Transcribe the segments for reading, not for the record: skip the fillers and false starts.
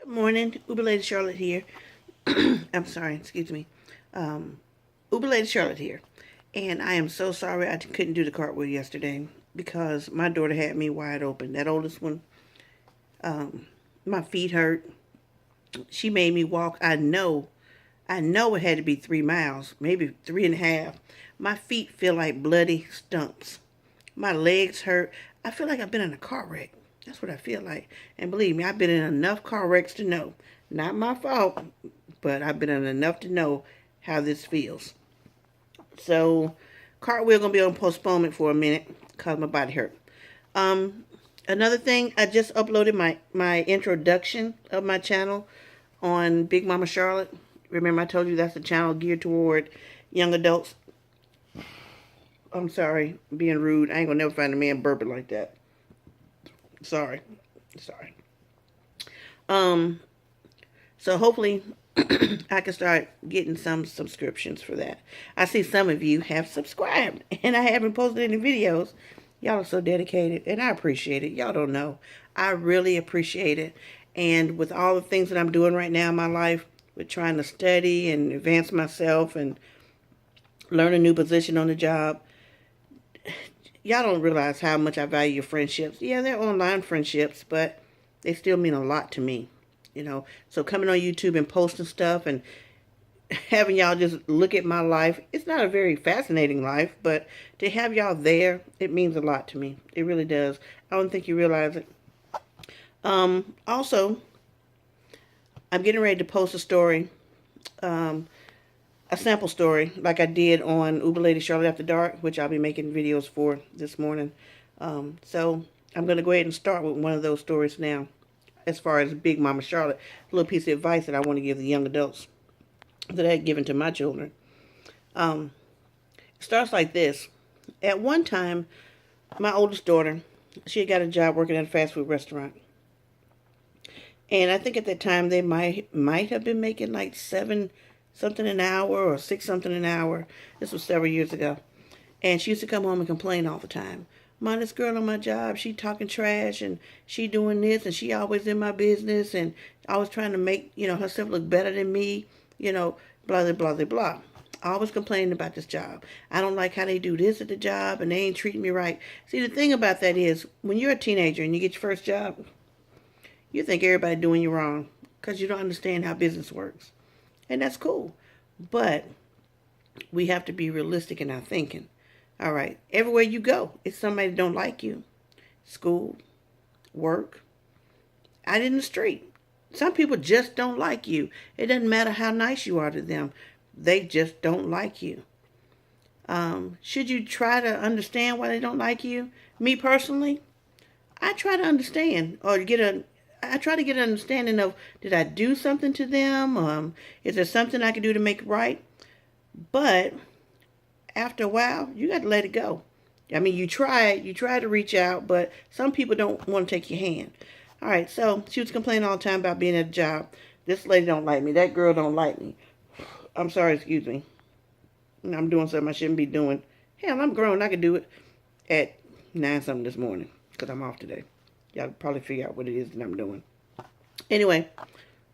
Good morning, Uber Lady Charlotte here. I'm sorry, excuse me. Uber Lady Charlotte here. And I am so sorry I couldn't do the cartwheel yesterday because my daughter had me wide open. That oldest one, my feet hurt. She made me walk. I know it had to be 3 miles, maybe 3.5. My feet feel like bloody stumps. My legs hurt. I feel like I've been in a car wreck. That's what I feel like. And believe me, I've been in enough car wrecks to know. Not my fault, but I've been in enough to know how this feels. So, cartwheel gonna be on postponement for a minute cause my body hurt. Um, Another thing, I just uploaded my introduction of my channel on Big Mama Charlotte. Remember, I told you that's a channel geared toward young adults. I'm sorry, being rude. I ain't gonna never find a man burping like that. Sorry, sorry. Um, so hopefully I can start getting some subscriptions for that. I see some of you have subscribed and I haven't posted any videos. Y'all are so dedicated and I appreciate it. Y'all don't know. I really appreciate it. And with all the things that I'm doing right now in my life, with trying to study and advance myself and learn a new position on the job, y'all don't realize how much I value your friendships. Yeah, they're online friendships, but they still mean a lot to me. So coming on YouTube and posting stuff and having y'all just look at my life, it's not a very fascinating life, but to have y'all there, it means a lot to me. It really does. I don't think you realize it. Also, I'm getting ready to post a story, um, a sample story, like I did on Uber Lady Charlotte After Dark, which I'll be making videos for this morning. So I'm going to go ahead and start with one of those stories now. As far as Big Mama Charlotte, a little piece of advice that I want to give the young adults that I had given to my children. Um, it starts like this. At one time, my oldest daughter, she had got a job working at a fast food restaurant. And I think at that time they might have been making like 7 something an hour or 6 something an hour. This was several years ago. And she used to come home and complain all the time. Mom, this girl on my job, she talking trash and she doing this and she always in my business and always trying to make, herself look better than me, blah, blah, blah, blah, blah. Always complaining about this job. I don't like how they do this at the job and they ain't treating me right. See, the thing about that is when you're a teenager and you get your first job, you think everybody doing you wrong because you don't understand how business works. And that's cool. But we have to be realistic in our thinking. All right. Everywhere you go, it's somebody that don't like you. School, work, out in the street. Some people just don't like you. It doesn't matter how nice you are to them. They just don't like you. Should you try to understand why they don't like you? Me personally, I try to understand or I try to get an understanding of did I do something to them? Is there something I can do to make it right? But after a while, you got to let it go. I mean, you try to reach out, but some people don't want to take your hand. All right, so she was complaining all the time about being at a job. This lady don't like me. That girl don't like me. I'm sorry, excuse me. I'm doing something I shouldn't be doing. Hell, I'm grown. I can do it at 9 something this morning because I'm off today. Y'all probably figure out what it is that I'm doing. Anyway,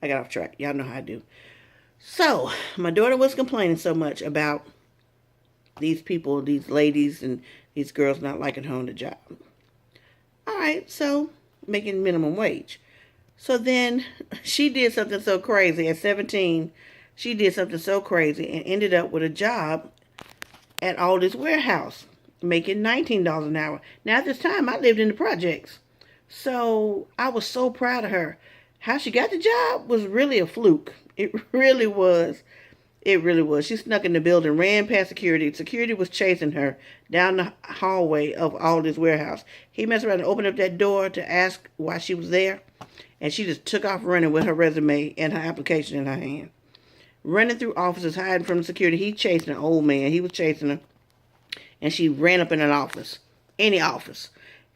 I got off track. Y'all know how I do. So, my daughter was complaining so much about these people, these ladies, and these girls not liking her on the job. All right, so making minimum wage. So then she did something so crazy at 17. She did something so crazy and ended up with a job at Aldi's warehouse, making $19 an hour. Now, at this time, I lived in the projects. So I was so proud of her. How she got the job was really a fluke. It really was. It really was. She snuck in the building, ran past security. Security was chasing her down the hallway of Aldi's warehouse. He messed around and opened up that door to ask why she was there. And she just took off running with her resume and her application in her hand. Running through offices, hiding from the security. He chasing an old man. He was chasing her. And she ran up in an office. Any office.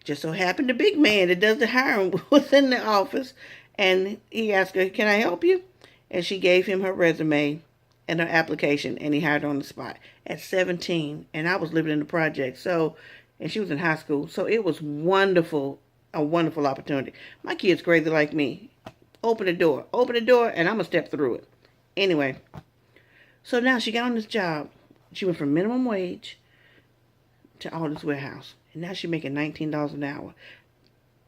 Just so happened the big man that does the hiring was in the office. And he asked her, can I help you? And she gave him her resume and her application, and he hired her on the spot at 17. And I was living in the project, and she was in high school. So it was wonderful, a wonderful opportunity. My kid's crazy like me. Open the door. Open the door, and I'm going to step through it. Anyway, so now she got on this job. She went from minimum wage to Aldi's Warehouse. And now she's making $19 an hour.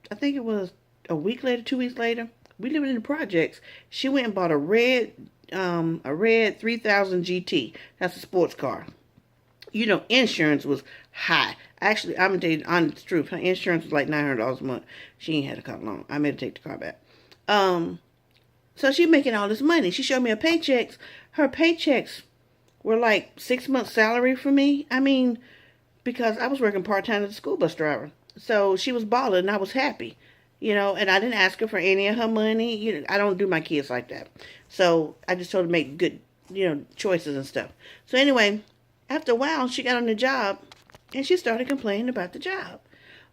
I think it was a week later, 2 weeks later. We living in the projects. She went and bought a red 3000 GT. That's a sports car. You know, insurance was high. Actually, I'm going to tell you the honest truth. Her insurance was like $900 a month. She ain't had a car long. I made her take the car back. So she making all this money. She showed me her paychecks. Her paychecks were like 6 months salary for me. I mean, because I was working part-time as a school bus driver. So she was balling and I was happy. You know, and I didn't ask her for any of her money. You know, I don't do my kids like that. So I just told her to make good, choices and stuff. So anyway, after a while, she got on the job and she started complaining about the job.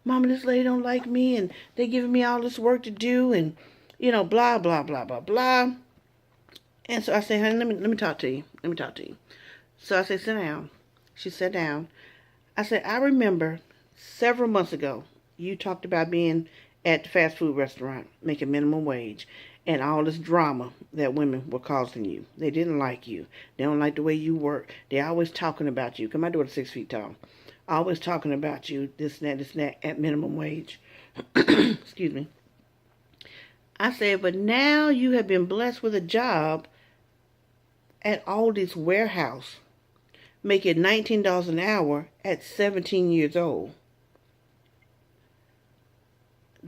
Mama, this lady don't like me and they giving me all this work to do and, blah, blah, blah, blah, blah. And so I said, honey, let me talk to you. Let me talk to you. So I said, sit down. She sat down. I said, I remember several months ago, you talked about being at the fast food restaurant, making minimum wage, and all this drama that women were causing you. They didn't like you. They don't like the way you work. They're always talking about you. Because my daughter's 6 feet tall. Always talking about you, this and that, at minimum wage. Excuse me. I said, but now you have been blessed with a job at Aldi's Warehouse, making $19 an hour at 17 years old.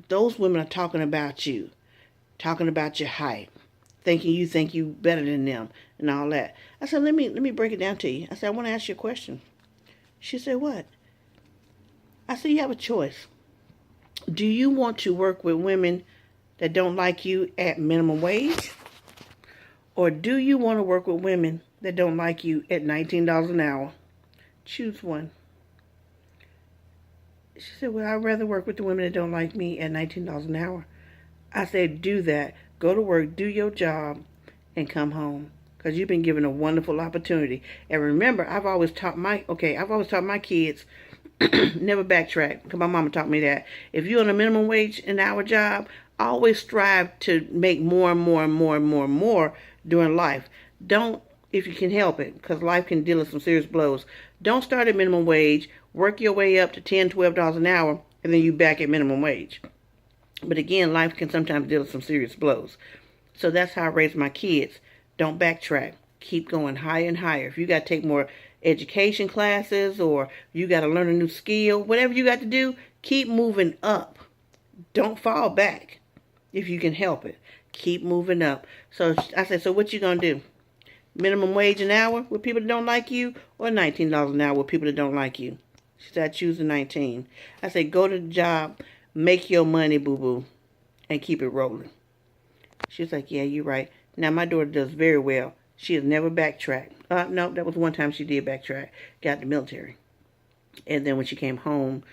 Those women are talking about you, talking about your height, thinking you think you better than them and all that. I said, let me break it down to you. I said, I want to ask you a question. She said, what? I said, you have a choice. Do you want to work with women that don't like you at minimum wage? Or do you want to work with women that don't like you at $19 an hour? Choose one. She said, well, I'd rather work with the women that don't like me at $19 an hour. I said, do that. Go to work, do your job, and come home. Because you've been given a wonderful opportunity. And remember, I've always taught my kids, never backtrack. Because my mama taught me that. If you're on a minimum wage an hour job, always strive to make more and more and more and more and more during life. Don't, if you can help it, because life can deal with some serious blows. Don't start at minimum wage. Work your way up to $10, $12 an hour, and then you back at minimum wage. But again, life can sometimes deal with some serious blows. So that's how I raise my kids. Don't backtrack. Keep going higher and higher. If you got to take more education classes or you got to learn a new skill, whatever you got to do, keep moving up. Don't fall back if you can help it. Keep moving up. So I said, so what you going to do? Minimum wage an hour with people that don't like you or $19 an hour with people that don't like you? She said, I choose the 19. I said, go to the job, make your money, boo-boo, and keep it rolling. She was like, yeah, you're right. Now, my daughter does very well. She has never backtracked. No, that was one time she did backtrack. Got the military. And then when she came home,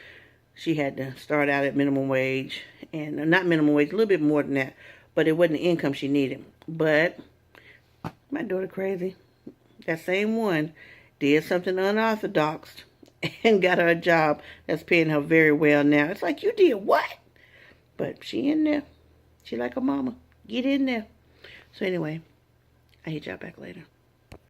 she had to start out at minimum wage. And not minimum wage, a little bit more than that. But it wasn't the income she needed. But my daughter crazy. That same one did something unorthodox and got her a job that's paying her very well now. It's like, you did what? But she in there. She like her mama. Get in there. So anyway, I hit y'all back later.